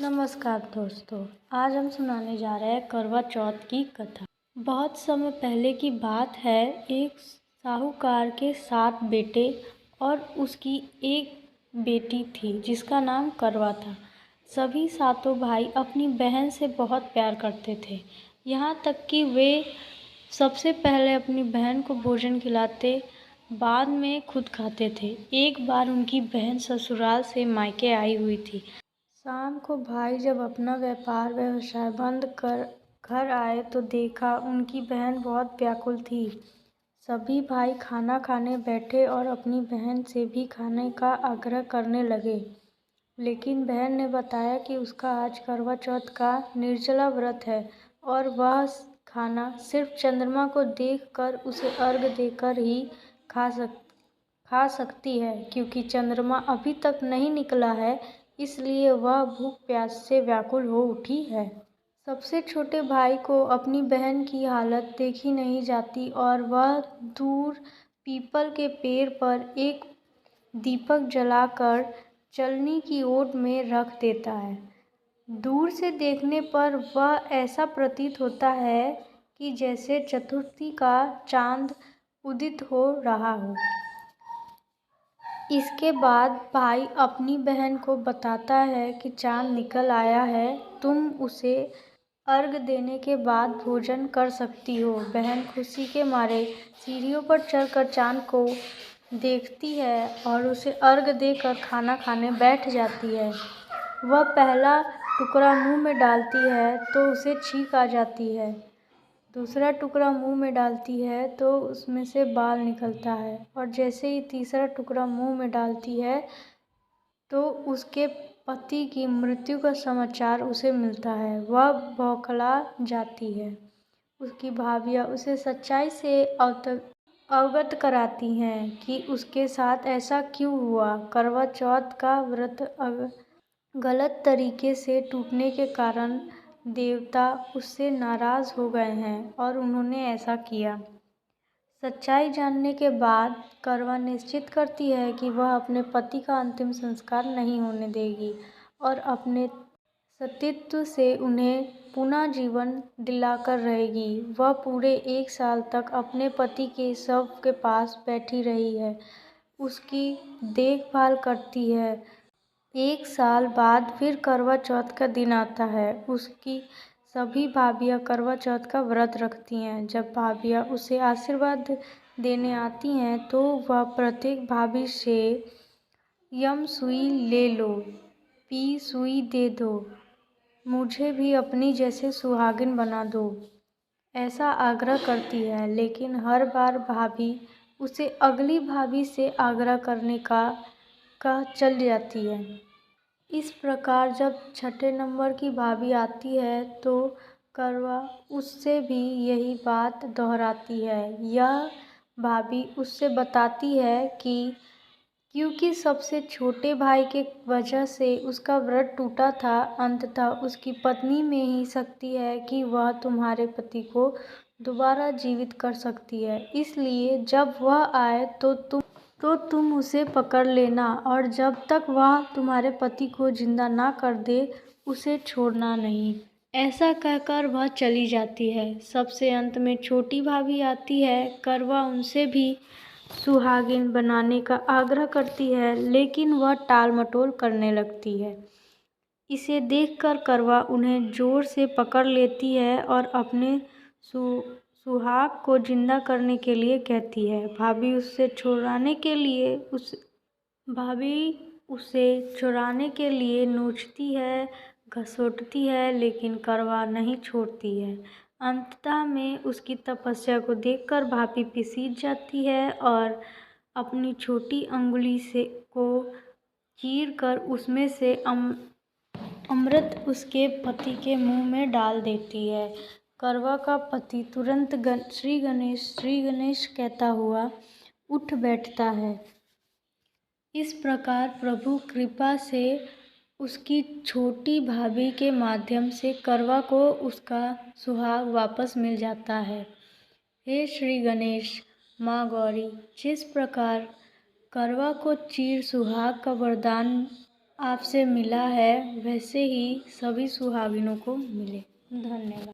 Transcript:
नमस्कार दोस्तों, आज हम सुनाने जा रहे हैं करवा चौथ की कथा। बहुत समय पहले की बात है। एक साहूकार के 7 बेटे और उसकी एक बेटी थी जिसका नाम करवा था। सभी सातों भाई अपनी बहन से बहुत प्यार करते थे, यहाँ तक कि वे सबसे पहले अपनी बहन को भोजन खिलाते, बाद में खुद खाते थे। एक बार उनकी बहन ससुराल से मायके आई हुई थी। शाम को भाई जब अपना व्यवसाय बंद कर घर आए तो देखा उनकी बहन बहुत व्याकुल थी। सभी भाई खाना खाने बैठे और अपनी बहन से भी खाने का आग्रह करने लगे, लेकिन बहन ने बताया कि उसका आज करवा चौथ का निर्जला व्रत है और वह खाना सिर्फ चंद्रमा को देखकर उसे अर्घ देकर ही खा सकती है, क्योंकि चंद्रमा अभी तक नहीं निकला है, इसलिए वह भूख प्यास से व्याकुल हो उठी है। सबसे छोटे भाई को अपनी बहन की हालत देखी नहीं जाती और वह दूर पीपल के पेड़ पर एक दीपक जलाकर चलनी की ओट में रख देता है। दूर से देखने पर वह ऐसा प्रतीत होता है कि जैसे चतुर्थी का चांद उदित हो रहा हो। इसके बाद भाई अपनी बहन को बताता है कि चांद निकल आया है, तुम उसे अर्घ देने के बाद भोजन कर सकती हो। बहन खुशी के मारे सीढ़ियों पर चढ़कर चांद को देखती है और उसे अर्घ देकर खाना खाने बैठ जाती है। वह पहला टुकड़ा मुंह में डालती है तो उसे छींक आ जाती है, दूसरा टुकड़ा मुंह में डालती है तो उसमें से बाल निकलता है, और जैसे ही तीसरा टुकड़ा मुंह में डालती है तो उसके पति की मृत्यु का समाचार उसे मिलता है। वह बौखला जाती है। उसकी भाभियाँ उसे सच्चाई से अवगत कराती हैं कि उसके साथ ऐसा क्यों हुआ। करवा चौथ का व्रत गलत तरीके से टूटने के कारण देवता उससे नाराज़ हो गए हैं और उन्होंने ऐसा किया। सच्चाई जानने के बाद करवा निश्चित करती है कि वह अपने पति का अंतिम संस्कार नहीं होने देगी और अपने सतीत्व से उन्हें पुनः जीवन दिलाकर रहेगी। वह पूरे 1 साल तक अपने पति के शव के पास बैठी रही है, उसकी देखभाल करती है। 1 साल बाद फिर करवा चौथ का दिन आता है। उसकी सभी भाभियाँ करवा चौथ का व्रत रखती हैं। जब भाभियाँ उसे आशीर्वाद देने आती हैं तो वह प्रत्येक भाभी से यम सुई ले लो, पी सुई दे दो, मुझे भी अपनी जैसे सुहागिन बना दो, ऐसा आग्रह करती है। लेकिन हर बार भाभी उसे अगली भाभी से आग्रह करने का कह चल जाती है। इस प्रकार जब छठे नंबर की भाभी आती है तो करवा उससे भी यही बात दोहराती है। यह भाभी उससे बताती है कि क्योंकि सबसे छोटे भाई के वजह से उसका व्रत टूटा था, अंततः उसकी पत्नी में ही शक्ति है कि वह तुम्हारे पति को दोबारा जीवित कर सकती है। इसलिए जब वह आए तो तुम उसे पकड़ लेना और जब तक वह तुम्हारे पति को जिंदा ना कर दे उसे छोड़ना नहीं। ऐसा कहकर वह चली जाती है। सबसे अंत में छोटी भाभी आती है। करवा उनसे भी सुहागिन बनाने का आग्रह करती है, लेकिन वह टाल मटोल करने लगती है। इसे देखकर करवा उन्हें जोर से पकड़ लेती है और अपने सुहाग को जिंदा करने के लिए कहती है। भाभी उसे छुड़ाने के लिए नोचती है, घसीटती है, लेकिन करवा नहीं छोड़ती है। अंततः में उसकी तपस्या को देखकर भाभी पिसीज जाती है और अपनी छोटी अंगुली को चीर कर उसमें से अमृत उसके पति के मुंह में डाल देती है। करवा का पति तुरंत श्री गणेश कहता हुआ उठ बैठता है। इस प्रकार प्रभु कृपा से उसकी छोटी भाभी के माध्यम से करवा को उसका सुहाग वापस मिल जाता है। हे श्री गणेश, माँ गौरी, जिस प्रकार करवा को चीर सुहाग का वरदान आपसे मिला है वैसे ही सभी सुहागिनों को मिले। धन्यवाद।